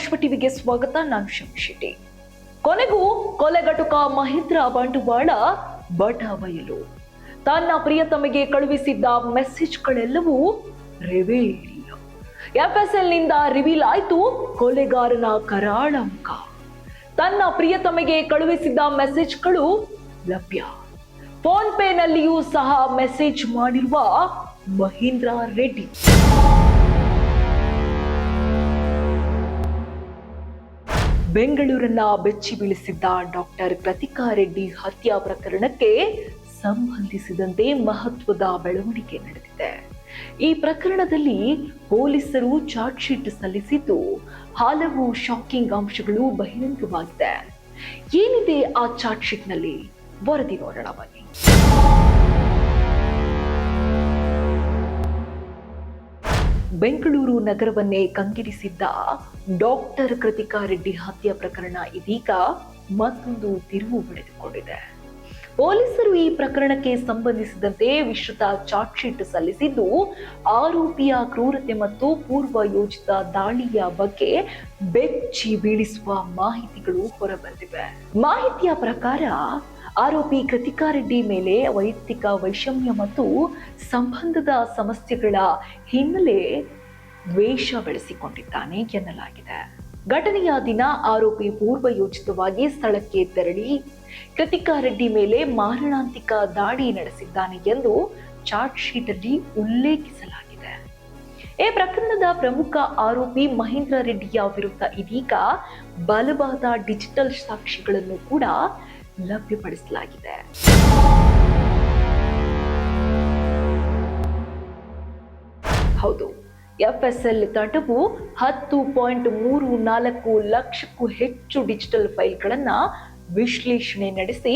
ಸಪ್ತಾಶ್ವ ಟಿವಿಗೆ ಸ್ವಾಗತ. ನಾನು ಶೆಟ್ಟಿ. ಕೊನೆಗೂ ಕೊಲೆಗಟುಕ ಮಹೇಂದ್ರ ಬಂಡವಾಳ ಬಯಲು. ತನ್ನ ಪ್ರಿಯತಮೆಗೆ ಕಳುಹಿಸಿದ್ದ ಮೆಸೇಜ್ಗಳೆಲ್ಲವೂ ರಿವೀಲ್. FSL ನಿಂದ ರಿವೀಲ್ ಆಯ್ತು ಕೊಲೆಗಾರನ ಕರಾಳ ಮುಖ. ತನ್ನ ಪ್ರಿಯತಮೆಗೆ ಕಳುಹಿಸಿದ್ದ ಮೆಸೇಜ್ಗಳು ಲಭ್ಯ. ಫೋನ್ ಪೇ ನಲ್ಲಿಯೂ ಸಹ ಮೆಸೇಜ್ ಮಾಡಿರುವ ಮಹೇಂದ್ರ ರೆಡ್ಡಿ. ಬೆಂಗಳೂರನ್ನ ಬೆಚ್ಚಿ ಬೀಳಿಸಿದ್ದ ಡಾಕ್ಟರ್ ಕೃತಿಕಾ ರೆಡ್ಡಿ ಹತ್ಯಾ ಪ್ರಕರಣಕ್ಕೆ ಸಂಬಂಧಿಸಿದಂತೆ ಮಹತ್ವದ ಬೆಳವಣಿಗೆ ನಡೆದಿದೆ. ಈ ಪ್ರಕರಣದಲ್ಲಿ ಪೊಲೀಸರು ಚಾರ್ಜ್ ಶೀಟ್ ಸಲ್ಲಿಸಿದ್ದು ಹಲವು ಶಾಕಿಂಗ್ ಅಂಶಗಳು ಬಹಿರಂಗವಾಗಿದೆ. ಏನಿದೆ ಆ ಚಾರ್ಜ್ ಶೀಟ್ ನಲ್ಲಿ ವರದಿ ನೋಡೋಣ ಬನ್ನಿ. ಬೆಂಗಳೂರು ನಗರವನ್ನೇ ಕಂಗೆಡಿಸಿದ್ದ ಡಾಕ್ಟರ್ ಕೃತಿಕಾ ರೆಡ್ಡಿ ಹತ್ಯೆ ಪ್ರಕರಣ ಇದೀಗ ಮತ್ತೊಂದು ತಿರುವು ಪಡೆದುಕೊಂಡಿದೆ. ಪೊಲೀಸರು ಈ ಪ್ರಕರಣಕ್ಕೆ ಸಂಬಂಧಿಸಿದಂತೆ ವಿಸ್ತೃತ ಚಾರ್ಜ್ ಶೀಟ್ ಸಲ್ಲಿಸಿದ್ದು ಆರೋಪಿಯ ಕ್ರೂರತೆ ಮತ್ತು ಪೂರ್ವ ಯೋಜಿತ ದಾಳಿಯ ಬಗ್ಗೆ ಬೆಚ್ಚಿ ಬೀಳಿಸುವ ಮಾಹಿತಿಗಳು ಹೊರಬಂದಿವೆ. ಮಾಹಿತಿಯ ಪ್ರಕಾರ ಆರೋಪಿ ಕೃತಿಕಾ ರೆಡ್ಡಿ ಮೇಲೆ ವೈಯಕ್ತಿಕ ವೈಷಮ್ಯ ಮತ್ತು ಸಂಬಂಧದ ಸಮಸ್ಯೆಗಳ ಹಿನ್ನೆಲೆ ದ್ವೇಷ ಬೆಳೆಸಿಕೊಂಡಿದ್ದಾನೆ ಎನ್ನಲಾಗಿದೆ. ಘಟನೆಯ ದಿನ ಆರೋಪಿ ಪೂರ್ವ ಯೋಜಿತವಾಗಿ ಸ್ಥಳಕ್ಕೆ ತೆರಳಿ ಕೃತಿಕಾ ರೆಡ್ಡಿ ಮೇಲೆ ಮಾರಣಾಂತಿಕ ದಾಳಿ ನಡೆಸಿದ್ದಾನೆ ಎಂದು ಚಾರ್ಜ್ ಶೀಟ್ ಅಲ್ಲಿ ಉಲ್ಲೇಖಿಸಲಾಗಿದೆ. ಈ ಪ್ರಕರಣದ ಪ್ರಮುಖ ಆರೋಪಿ ಮಹೇಂದ್ರ ರೆಡ್ಡಿಯ ವಿರುದ್ಧ ಇದೀಗ ಬಲವಾದ ಡಿಜಿಟಲ್ ಸಾಕ್ಷಿಗಳನ್ನು ಕೂಡ ಲಭ್ಯಪಡಿಸಲಾಗಿದೆ. ಹೌದು, FSL ತಂಡವು 10.34 ಲಕ್ಷಕ್ಕೂ ಹೆಚ್ಚು ಡಿಜಿಟಲ್ ಫೈಲ್ಗಳನ್ನ ವಿಶ್ಲೇಷಣೆ ನಡೆಸಿ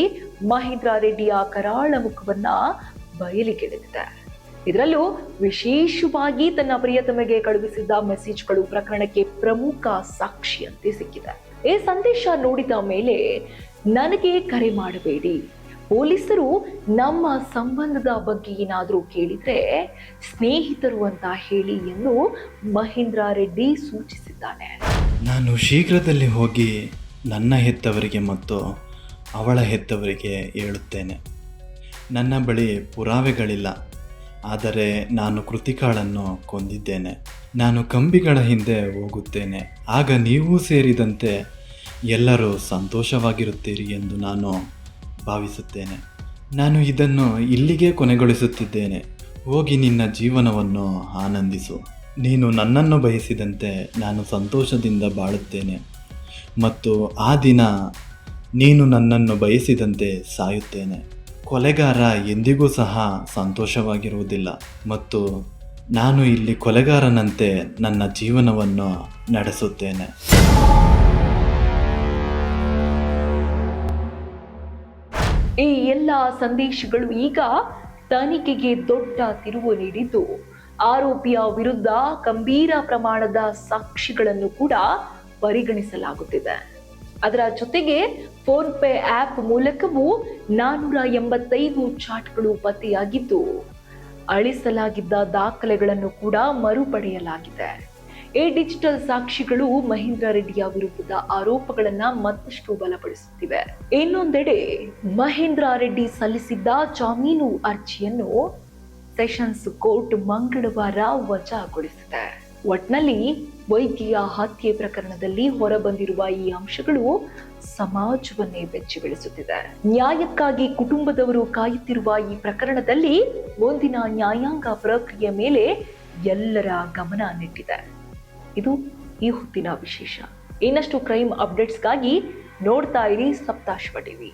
ಮಹೇಂದ್ರ ರೆಡ್ಡಿಯ ಕರಾಳ ಮುಖವನ್ನ ಬಯಲಿಗೆಳೆದಿದೆ. ಇದರಲ್ಲೂ ವಿಶೇಷವಾಗಿ ತನ್ನ ಪ್ರಿಯತಮೆಗೆ ಕಳುಹಿಸಿದ್ದ ಮೆಸೇಜ್ಗಳು ಪ್ರಕರಣಕ್ಕೆ ಪ್ರಮುಖ ಸಾಕ್ಷಿಯಂತೆ ಸಿಕ್ಕಿದೆ. ಈ ಸಂದೇಶ ನೋಡಿದ ಮೇಲೆ ನನಗೆ ಕರೆ ಮಾಡಬೇಡಿ, ಪೊಲೀಸರು ನಮ್ಮ ಸಂಬಂಧದ ಬಗ್ಗೆ ಏನಾದರೂ ಕೇಳಿದ್ರೆ ಸ್ನೇಹಿತರು ಅಂತ ಹೇಳಿ ಎಂದು ಮಹೇಂದ್ರ ರೆಡ್ಡಿ ಸೂಚಿಸಿದ್ದಾನೆ. ನಾನು ಶೀಘ್ರದಲ್ಲಿ ಹೋಗಿ ನನ್ನ ಹೆತ್ತವರಿಗೆ ಮತ್ತು ಅವಳ ಹೆತ್ತವರಿಗೆ ಹೇಳುತ್ತೇನೆ. ನನ್ನ ಬಳಿ ಪುರಾವೆಗಳಿಲ್ಲ, ಆದರೆ ನಾನು ಕೃತಿಕಾಳನ್ನು ಕೊಂದಿದ್ದೇನೆ. ನಾನು ಕಂಬಿಗಳ ಹಿಂದೆ ಹೋಗುತ್ತೇನೆ, ಆಗ ನೀವು ಸೇರಿದಂತೆ ಎಲ್ಲರೂ ಸಂತೋಷವಾಗಿರುತ್ತೀರಿ ಎಂದು ನಾನು ಭಾವಿಸುತ್ತೇನೆ. ನಾನು ಇದನ್ನು ಇಲ್ಲಿಗೆ ಕೊನೆಗೊಳಿಸುತ್ತಿದ್ದೇನೆ. ಹೋಗಿ ನಿನ್ನ ಜೀವನವನ್ನು ಆನಂದಿಸು. ನೀನು ನನ್ನನ್ನು ಬಯಸಿದಂತೆ ನಾನು ಸಂತೋಷದಿಂದ ಬಾಳುತ್ತೇನೆ ಮತ್ತು ಆ ದಿನ ನೀನು ನನ್ನನ್ನು ಬಯಸಿದಂತೆ ಸಾಯುತ್ತೇನೆ. ಕೊಲೆಗಾರ ಎಂದಿಗೂ ಸಹ ಸಂತೋಷವಾಗಿರುವುದಿಲ್ಲ ಮತ್ತು ನಾನು ಇಲ್ಲಿ ಕೊಲೆಗಾರನಂತೆ ನನ್ನ ಜೀವನವನ್ನು ನಡೆಸುತ್ತೇನೆ. ಈ ಎಲ್ಲ ಸಂದೇಶಗಳು ಈಗ ತನಿಖೆಗೆ ದೊಡ್ಡ ತಿರುವು ನೀಡಿದ್ದು ಆರೋಪಿಯ ವಿರುದ್ಧ ಗಂಭೀರ ಪ್ರಮಾಣದ ಸಾಕ್ಷಿಗಳನ್ನು ಕೂಡ ಪರಿಗಣಿಸಲಾಗುತ್ತಿದೆ. ಅದರ ಜೊತೆಗೆ ಫೋನ್ ಪೇ ಆಪ್ ಮೂಲಕವೂ 485 ಚಾಟ್ಗಳು ಪತ್ತೆಯಾಗಿದ್ದು ಅಳಿಸಲಾಗಿದ್ದ ದಾಖಲೆಗಳನ್ನು ಕೂಡ ಮರುಪಡೆಯಲಾಗಿದೆ. ಈ ಡಿಜಿಟಲ್ ಸಾಕ್ಷಿಗಳು ಮಹೇಂದ್ರ ರೆಡ್ಡಿಯ ವಿರುದ್ಧದ ಆರೋಪಗಳನ್ನ ಮತ್ತಷ್ಟು ಬಲಪಡಿಸುತ್ತಿವೆ. ಇನ್ನೊಂದೆಡೆ ಮಹೇಂದ್ರ ರೆಡ್ಡಿ ಸಲ್ಲಿಸಿದ್ದ ಜಾಮೀನು ಅರ್ಜಿಯನ್ನು ಸೆಷನ್ಸ್ ಕೋರ್ಟ್ ಮಂಗಳವಾರ ವಜಾಗೊಳಿಸಿದೆ. ಒಟ್ನಲ್ಲಿ ವೈದ್ಯೆಯ ಹತ್ಯೆ ಪ್ರಕರಣದಲ್ಲಿ ಹೊರಬಂದಿರುವ ಈ ಅಂಶಗಳು ಸಮಾಜವನ್ನೇ ಬೆಚ್ಚಿ ಬೀಳಿಸುತ್ತಿದೆ. ನ್ಯಾಯಕ್ಕಾಗಿ ಕುಟುಂಬದವರು ಕಾಯುತ್ತಿರುವ ಈ ಪ್ರಕರಣದಲ್ಲಿ ಮುಂದಿನ ನ್ಯಾಯಾಂಗ ಪ್ರಕ್ರಿಯೆ ಮೇಲೆ ಎಲ್ಲರ ಗಮನ ನೆಟ್ಟಿದೆ. ಇದು ಈ ಹೊತ್ತಿನ ವಿಶೇಷ. ಇನ್ನಷ್ಟು ಕ್ರೈಮ್ ಅಪ್ಡೇಟ್ಸ್ಗಾಗಿ ನೋಡ್ತಾ ಇರಿ ಸಪ್ತಾಶ್ವ ಟಿವಿ.